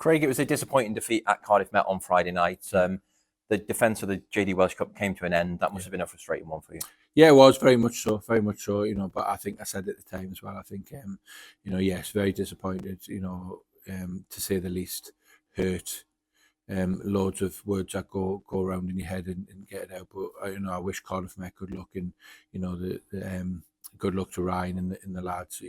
Craig, it was a disappointing defeat at Cardiff Met on Friday night. The defence of the JD Welsh Cup came to an end. That must have been a frustrating one for you. Yeah, it was very much so. But I think I said at the time as well. I think, yes, very disappointed. To say the least, hurt. Loads of words that go around in your head and get it out. But I wish Cardiff Met good luck, and good luck to Ryan and the lads.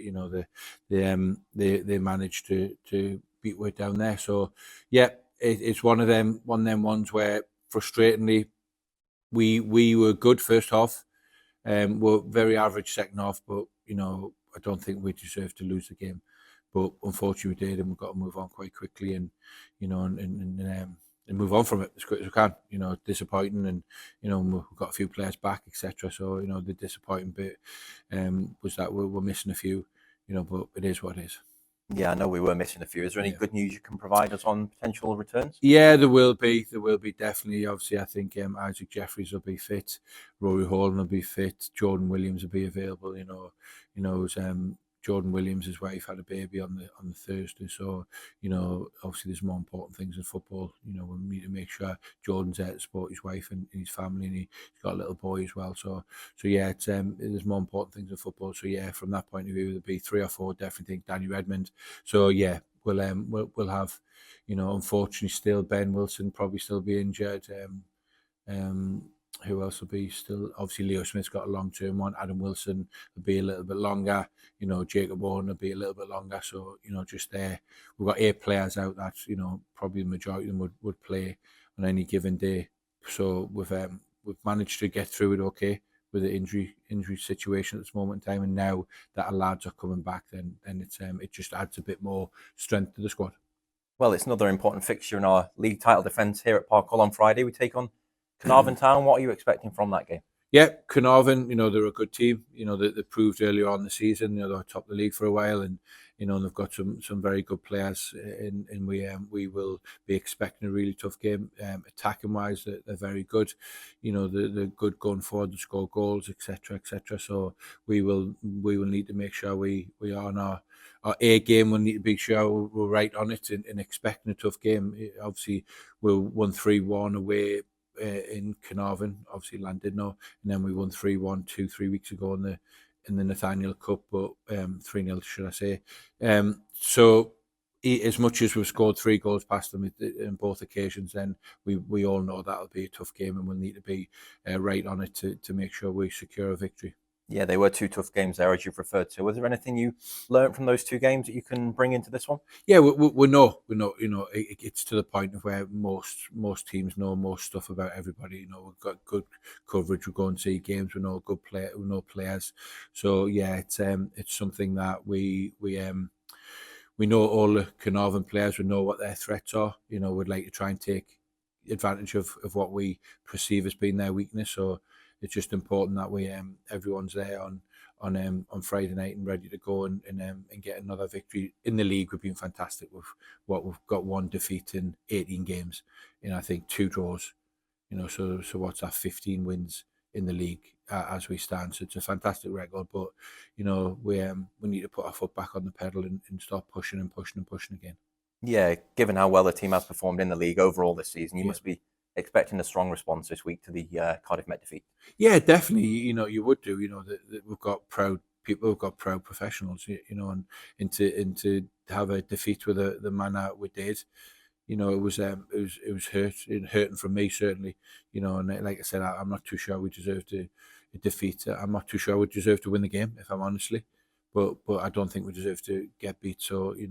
They managed to beat Wirt down there. So yeah, it's one of them ones where frustratingly we were good first half, we're very average second half, but I don't think we deserved to lose the game. But unfortunately we did, and we've got to move on quite quickly and move on from it as quick as we can. Disappointing, and we've got a few players back, etc. So the disappointing bit was that we're missing a few, but it is what it is. Yeah, I know we were missing a few. Is there any good news you can provide us on potential returns? Yeah, there will be definitely. Obviously, I think Isaac Jeffries will be fit, Rory Holland will be fit, Jordan Williams will be available. Jordan Williams, his wife, had a baby on the Thursday, so obviously there's more important things in football. We need to make sure Jordan's there to support his wife and his family, and he's got a little boy as well. So yeah, it's there's more important things in football. So yeah, from that point of view, there'll be 3 or 4. Definitely think Danny Redmond. So yeah, we'll have unfortunately still Ben Wilson probably still be injured. Who else will be still? Obviously, Leo Smith's got a long-term one. Adam Wilson will be a little bit longer. Jacob Owen will be a little bit longer. So, just there. We've got 8 players out that, probably the majority of them would play on any given day. So we've managed to get through it okay with the injury situation at this moment in time. And now that our lads are coming back, then it just adds a bit more strength to the squad. Well, it's another important fixture in our league title defence here at Park Hall on Friday. We take on Caernarfon Town. What are you expecting from that game? Yeah, Caernarfon, they're a good team. They proved earlier on in the season, they were top of the league for a while, and they've got some very good players. And we will be expecting a really tough game. Attacking wise, they're very good. They're good going forward to score goals, etc., etc. So we will need to make sure we are on our A game. We'll need to be sure we're right on it and expecting a tough game. Obviously, we're 1-3-1 away in Caernarfon, obviously Llandudno, and then we won 3-1 2-3 weeks ago in the Nathaniel Cup, but 3-0 should I say. So as much as we've scored 3 goals past them in both occasions, then we all know that'll be a tough game, and we'll need to be right on it to make sure we secure a victory. Yeah, they were 2 tough games there, as you've referred to. Was there anything you learned from those 2 games that you can bring into this one? Yeah, we know. It's to the point of where most teams know most stuff about everybody. We've got good coverage. We go and see games. We know we know players. So yeah, it's something that we know all the Caernarfon players. We know what their threats are. We'd like to try and take advantage of what we perceive as being their weakness. So it's just important that we everyone's there on Friday night and ready to go and get another victory in the league. We've been fantastic with what we've got: 1 defeat in 18 games, and I think 2 draws. So what's that? 15 wins in the league as we stand. So it's a fantastic record. But we need to put our foot back on the pedal and start pushing again. Yeah, given how well the team has performed in the league overall this season, you must be expecting a strong response this week to the Cardiff Met defeat. Yeah, definitely. You would do. We've got proud people, we've got proud professionals. And to have a defeat with the manner we did, it was hurting for me certainly. And like I said, I'm not too sure we deserved a defeat. I'm not too sure we deserved to win the game, if I'm honestly. But I don't think we deserve to get beat. So it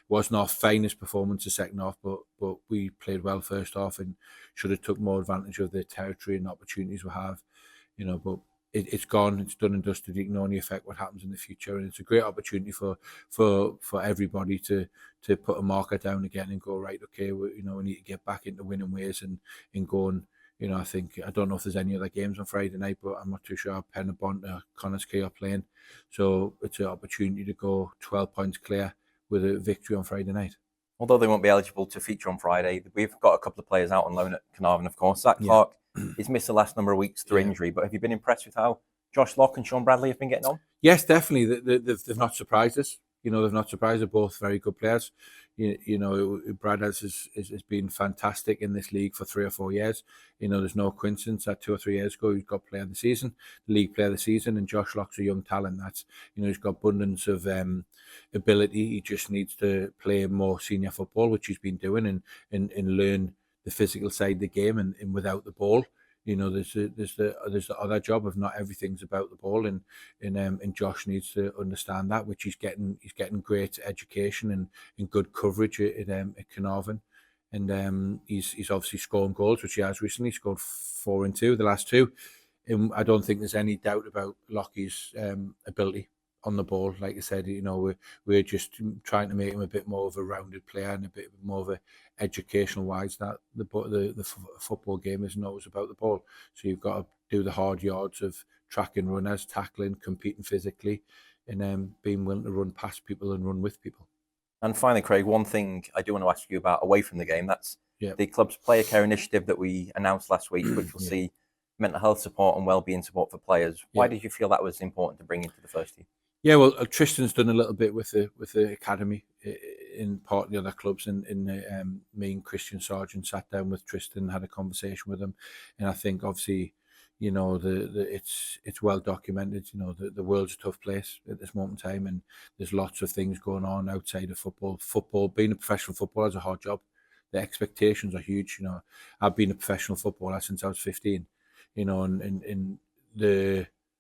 wasn't our finest performance the second half, but we played well first half and should have took more advantage of the territory and opportunities we have. But it's gone. It's done and dusted. You can only affect what happens in the future, and it's a great opportunity for everybody to put a marker down again and go, right, okay, we need to get back into winning ways and go and. I don't know if there's any other games on Friday night, but I'm not too sure. Penabont or Connah's Quay are playing. So it's an opportunity to go 12 points clear with a victory on Friday night. Although they won't be eligible to feature on Friday, we've got a couple of players out on loan at Caernarfon, of course. Zach Clark has missed the last number of weeks through injury, but have you been impressed with how Josh Locke and Sean Bradley have been getting on? Yes, definitely. They've not surprised us. You know, they've not surprised. They're both very good players. You know, Brad has been fantastic in this league for 3 or 4 years. You know, there's no coincidence that 2 or 3 years ago he got player of the season, league player of the season, and Josh Locke's a young talent. That's, you know, he's got abundance of ability. He just needs to play more senior football, which he's been doing, and learn the physical side of the game and without the ball. You know, there's the other job of not everything's about the ball, and Josh needs to understand that, which he's getting great education and good coverage at Caernarfon, and he's obviously scoring goals, which he has recently scored 4 and 2 the last 2. And I don't think there's any doubt about Lockie's ability on the ball. Like I said, you know, we're just trying to make him a bit more of a rounded player and a bit more of a educational wise, that the football game isn't always about the ball. So you've got to do the hard yards of tracking runners, tackling, competing physically, and being willing to run past people and run with people. And finally, Craig, one thing I do want to ask you about away from the game, that's the club's player care initiative that we announced last week, which will see mental health support and wellbeing support for players. Why did you feel that was important to bring into the first team? Yeah, well, Tristan's done a little bit with the academy in part of the other clubs, and me and Christian Sargent sat down with Tristan, had a conversation with him, and I think obviously, you know, it's well documented. You know, the world's a tough place at this moment in time, and there's lots of things going on outside of football. Football, being a professional footballer is a hard job. The expectations are huge. You know, I've been a professional footballer since I was 15. You know, and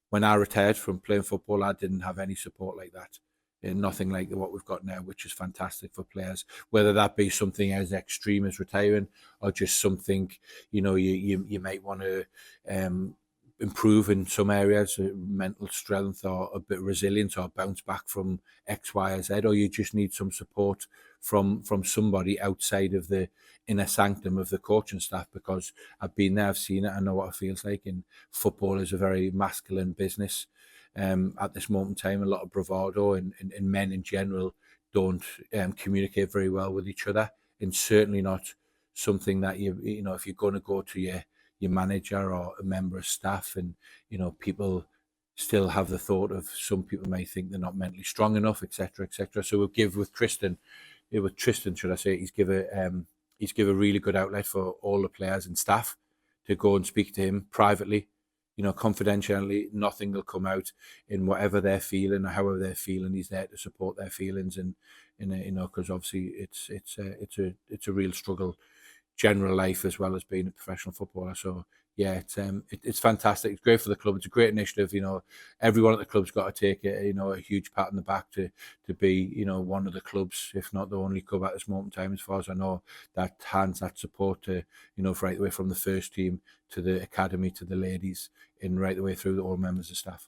when I retired from playing football, I didn't have any support like that. And nothing like what we've got now, which is fantastic for players, whether that be something as extreme as retiring or just something, you know, you might want to improve in some areas, mental strength or a bit of resilience or bounce back from X, Y, or Z, or you just need some support from somebody outside of the inner sanctum of the coaching staff, because I've been there, I've seen it, I know what it feels like. And football is a very masculine business. At this moment in time, a lot of bravado, and men in general don't communicate very well with each other, and certainly not something that you know, if you're going to go to your manager or a member of staff, and you know, people still have the thought of, some people may think they're not mentally strong enough, etc., etc. So we'll give with Tristan, should I say, he's give a really good outlet for all the players and staff to go and speak to him privately, you know, confidentially. Nothing will come out, in whatever they're feeling or however they're feeling. He's there to support their feelings, and you know, because obviously it's a real struggle, general life as well as being a professional footballer. So yeah, it's fantastic. It's great for the club. It's a great initiative. You know, everyone at the club's got to take a huge pat on the back to be, you know, one of the clubs, if not the only club at this moment in time, as far as I know, that hands that support to, you know, right the way from the first team to the academy to the ladies, and right the way through all members of staff.